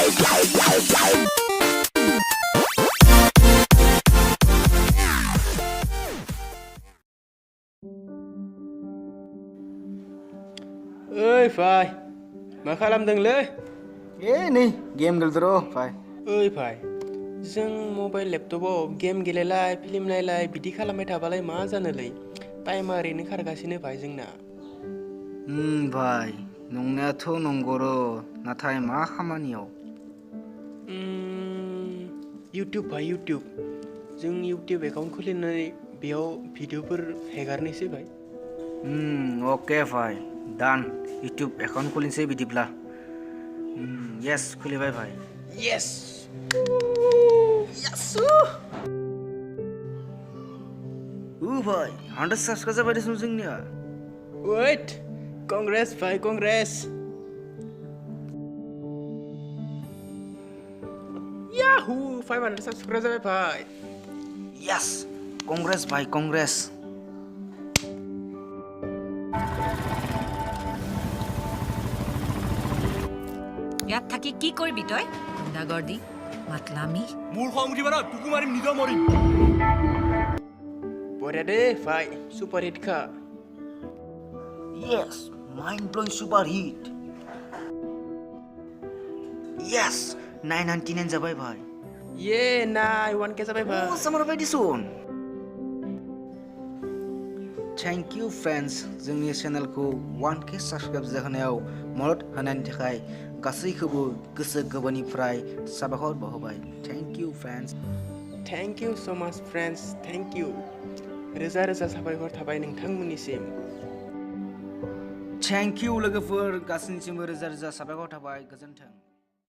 ओइ भाई मा खालामदोंलै? नै गेम गेलेदों र' भाई। ओइ भाई जों मबाइल लेपटपाव गेम गेलेलाय फिल्म नायलाय बिदि खालामबाय थाबालाय मा जानोलै टाइमा ओरैनो खारगासिनो भाई जोंना। भाई नंनायाथ' नंगौ र' नाथाय मा खामानियाव? इउटुब भाई इउटुब जों इउटुब एकाउन्ट खुलिनानै बेयाव भिडिअफोर हेगारनोसै भाई। अके भाई डान इउटुब एकाउन्ट खुलिनोसै बिदिब्ला। येस खुलिबाय भाई। येस भाई 100 साबसक्राइब जाबाय देसुन जोंनिया। वेट कंग्रेस भाई कंग्रेस। याहू 500 साबसक्राइब जाबाय भाई। येस कंग्रेस भाई कंग्रेस। ইয়াত থাকি কি কৰিবি তই গুণ্ডাগৰ্দি মাতলামি মোৰ খং উঠিব না তোকো মাৰিম নিজেও মৰিম বঢ়িয়া দে ভাই সুপাৰ হিট খা। Yes, mind blowing super hit. Yes, 999 जाबाय भाई। ये नाय 1K जाबाय भाई। सामार बायदि सन। थैंक यू फ्रेंड्स जोंनि चेनेलखौ 1K साबस्क्राइब जाहोनायाव मदद होनायनि थाखाय गासैखौबो गोसो गोरबोनिफ्राय साबायखर बावहरबाय। Thank you friends. Thank you so much friends thank you रोजा रोजा साबायखर थाबाय नोंथांमोननिसिम। थैंक यू लोगोफोर गासैनिसिमबो रोजा रोजा साबायखर थाबाय गोजोन्थों।